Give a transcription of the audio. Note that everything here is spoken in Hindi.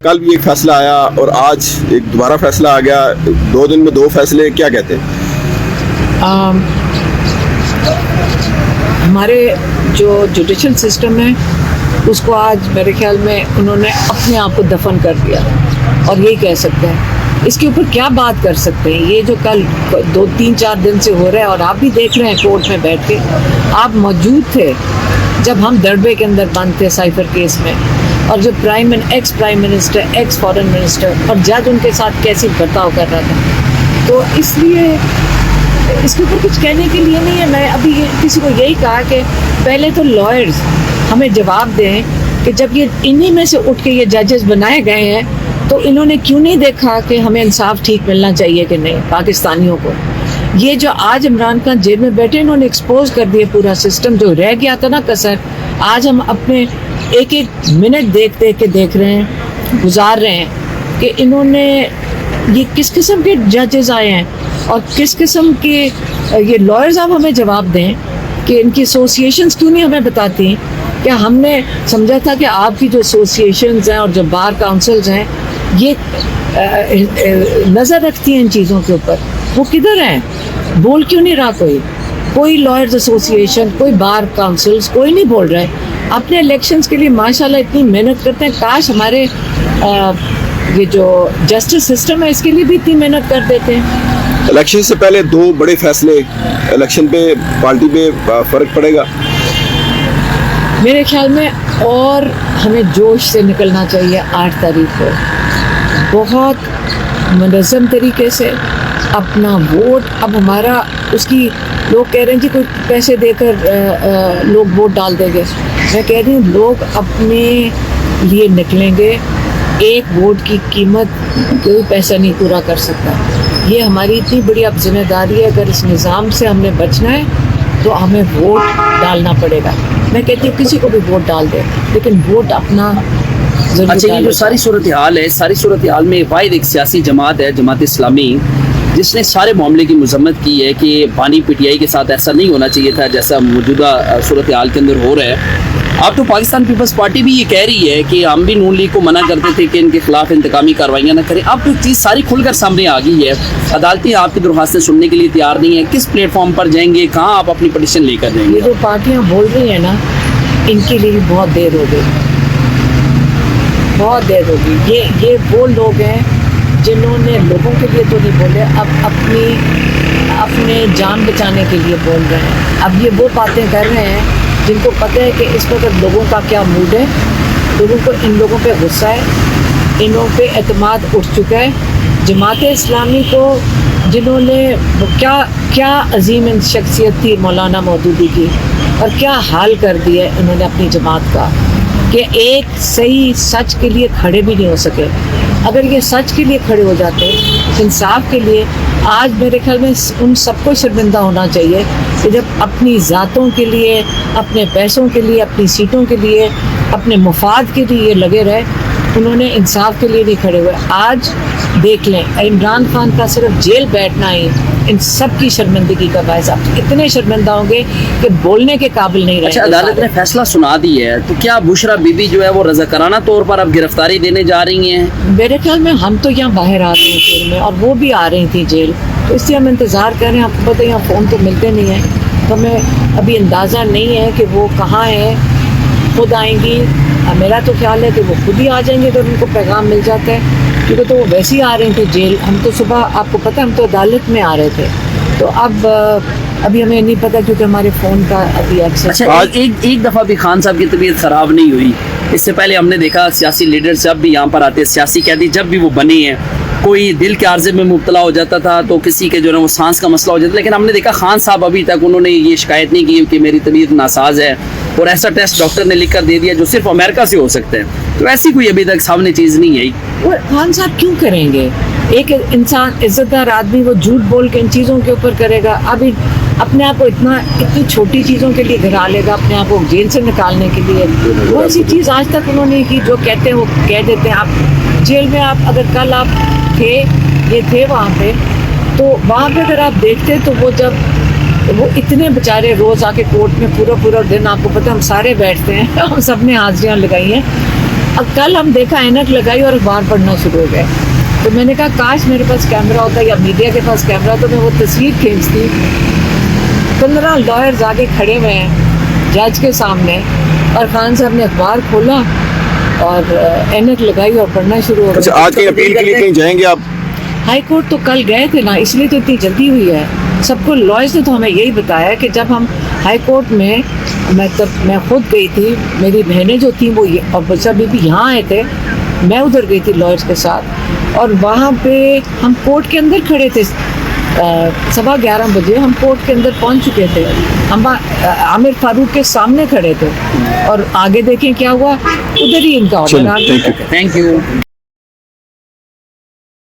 कल भी एक फैसला आया और आज एक दोबारा फैसला आ गया, 2 दिन में 2 फैसले, क्या कहते हैं? हमारे जो जुडिशल सिस्टम है उसको आज मेरे ख्याल में उन्होंने अपने आप को दफन कर दिया और यही कह सकते हैं। इसके ऊपर क्या बात कर सकते हैं? ये जो कल 2-3-4 दिन से हो रहा है और आप भी देख रहे हैं कोर्ट में बैठ के, आप मौजूद थे जब हम दरबे के अंदर बंद थे साइफर केस में, और जब ex prime minister, x foreign minister और जज उनके साथ कैसे बर्ताव कर रहा था। तो इसलिए इसके ऊपर कुछ कहने के लिए नहीं है। मैं अभी किसी को यही कहा कि पहले तो लॉयर्स हमें जवाब दें कि जब ये इन्हीं में से उठ के ये जजेस बनाए गए हैं तो इन्होंने क्यों नहीं देखा कि हमें इंसाफ ठीक मिलना चाहिए कि नहीं पाकिस्तानियों को। ये जो आज इमरान खान जेल में बैठे, इन्होंने एक्सपोज कर दिया पूरा सिस्टम जो रह गया था ना कसर। आज हम अपने एक मिनट देख रहे हैं, गुजार रहे हैं कि इन्होंने ये किस किस्म के जजेस आए हैं और किस किस्म के ये लॉयर्स। आप हमें जवाब दें कि इनकी एसोसिएशंस क्यों नहीं हमें बताती। क्या हमने समझा था कि आपकी जो एसोसिएशंस हैं और जो बार काउंसिल्स हैं ये नज़र रखती हैं इन चीज़ों के ऊपर, वो किधर हैं? बोल क्यों नहीं रहा कोई लॉयर्स एसोसिएशन, कोई बार काउंसिल्स, कोई नहीं बोल रहा है। अपने इलेक्शंस के लिए माशाल्लाह इतनी मेहनत करते हैं, काश हमारे ये जो जस्टिस सिस्टम है इसके लिए भी इतनी मेहनत कर देते हैं। इलेक्शन से पहले 2 बड़े फैसले, इलेक्शन पे पार्टी पे फ़र्क पड़ेगा मेरे ख्याल में। और हमें जोश से निकलना चाहिए 8 तारीख को, बहुत मुनज़्ज़म तरीके से अपना वोट। अब हमारा उसकी लोग कह रहे हैं जी कोई पैसे देकर लोग वोट डाल देंगे। मैं कह रही हूँ लोग अपने लिए निकलेंगे। एक वोट की कीमत कोई पैसा नहीं पूरा कर सकता। ये हमारी इतनी बड़ी अब जिम्मेदारी है, अगर इस निज़ाम से हमने बचना है तो हमें वोट डालना पड़ेगा। मैं कहती हूँ किसी को भी वोट डाल दे, लेकिन वोट अपना। अच्छा, ये जो सारी सूरत हाल है, सारी सूरत हाल में वाहिद एक सियासी जमात है, जमात इस्लामी, जिसने सारे मामले की मजम्मत की है कि बानी पीटीआई के साथ ऐसा नहीं होना चाहिए था जैसा मौजूदा सूरत हाल के अंदर हो रहा है। अब तो पाकिस्तान पीपल्स पार्टी भी ये कह रही है कि हम भी नून लीग को मना करते थे कि इनके खिलाफ इंतकामी कार्रवाइयाँ ना करें। अब तो चीज़ सारी खुलकर सामने आ गई है। अदालतें आपकी दरख्वास्तें सुनने के लिए तैयार नहीं है। किस प्लेटफॉर्म पर जाएंगे, कहाँ आप अपनी पटिशन लेकर जाएंगे? ये जो पार्टियाँ बोल रही हैं ना, इनके लिए बहुत देर हो गई, बहुत देर हो गई। ये वो लोग हैं जिन्होंने लोगों के लिए तो नहीं बोले, अब अपने जान बचाने के लिए बोल रहे हैं। अब ये वो बातें कर रहे हैं जिनको पता है कि इस वक्त लोगों का क्या मूड है, लोगों को इन लोगों पे गुस्सा है, इन लोगों पे एतमाद उठ चुका है। जमात इस्लामी को जिन्होंने क्या अजीम शख्सियत थी मौलाना मौदूदी की, और क्या हाल कर दिया इन्होंने अपनी जमात का कि एक सही सच के लिए खड़े भी नहीं हो सके। अगर ये सच के लिए खड़े हो जाते, इंसाफ के लिए, आज मेरे ख्याल में उन सबको शर्मिंदा होना चाहिए कि जब अपनी ज़ातों के लिए, अपने पैसों के लिए, अपनी सीटों के लिए, अपने मुफाद के लिए लगे रहे, उन्होंने इंसाफ के लिए नहीं खड़े हुए। आज देख लें, इमरान खान का सिर्फ जेल बैठना ही इन सब की शर्मिंदगी का बायस। आप इतने शर्मिंदा होंगे कि बोलने के काबिल नहीं रहे। अच्छा, अदालत ने फैसला सुना दी है, तो क्या बुशरा बीबी जो है वो रज़ाकाराना तौर पर अब गिरफ्तारी देने जा रही हैं? मेरे ख्याल में हम तो यहाँ बाहर आ रहे हैं जेल में, और वो भी आ रही थी जेल, तो इसलिए हम इंतज़ार कर रहे हैं। आपको पता है यहाँ फ़ोन तो मिलते नहीं हैं, तो हमें अभी अंदाज़ा नहीं है कि वो कहाँ हैं। खुद आएंगी, मेरा तो ख्याल है कि वो खुद ही आ जाएंगे जब उनको पैगाम मिल जाता है, क्योंकि तो वो वैसे ही आ रहे थे जेल। हम तो सुबह, आपको पता है, हम तो अदालत में आ रहे थे, तो अब अभी हमें नहीं पता क्योंकि हमारे फ़ोन का अभी एक्सेस। अच्छा, एक दफ़ा भी खान साहब की तबीयत ख़राब नहीं हुई? इससे पहले हमने देखा सियासी लीडर जब भी यहाँ पर आते, सियासी कैदी जब भी वो बने हैं, कोई दिल के आर्जे में मुब्तला हो जाता था तो किसी के जो है वो सांस का मसला हो जाता, लेकिन हमने देखा खान साहब अभी तक उन्होंने ये शिकायत नहीं की कि मेरी तबीयत नासाज है, और ऐसा टेस्ट डॉक्टर ने लिख कर दे दिया जो सिर्फ अमेरिका से हो सकते हैं। तो ऐसी कोई अभी तक सामने चीज़ नहीं आई। वो खान साहब क्यों करेंगे? एक इंसान, इज्जतदार आदमी, वो झूठ बोल के इन चीज़ों के ऊपर करेगा? अभी अपने आप को इतनी छोटी चीज़ों के लिए गिरा लेगा, अपने आप को जेल से निकालने के लिए। वो ऐसी चीज़ आज तक उन्होंने की जो कहते हैं वो कह देते हैं। आप जेल में, आप अगर कल आप थे वहाँ पे, तो वहाँ पे अगर आप देखते तो वो इतने बेचारे रोज़ आके कोर्ट में पूरा दिन, आपको पता है हम सारे बैठते हैं, हम सब ने हाजिरियाँ लगाई हैं, अब कल हम देखा ऐनक लगाई और अखबार पढ़ना शुरू हो गए। तो मैंने कहा काश मेरे पास कैमरा होता या मीडिया के पास कैमरा, तो मैं वो तस्वीर खींचती। 15 लॉयर्स आगे खड़े हुए हैं जज के सामने, और खान साहब ने अखबार खोला और ऐनक लगाई और पढ़ना शुरू हो अच्छा, गया। आज कहीं अपील के लिए कहीं जाएंगे आप? हाई कोर्ट तो कल गए थे ना, इसलिए तो इतनी जल्दी हुई है। सबको लॉयर्स ने तो हमें यही बताया कि जब हम हाई कोर्ट में, मैं खुद गई थी, मेरी बहनें जो थी वो और बच्चा भी यहाँ आए थे, मैं उधर गई थी लॉयर्स के साथ, और वहाँ पे हम कोर्ट के अंदर खड़े थे। 11:15 बजे हम कोर्ट के अंदर पहुँच चुके थे। हम आमिर फारूक के सामने खड़े थे, और आगे देखें क्या हुआ, उधर ही इनका ऑर्डर आ गया। Thank you.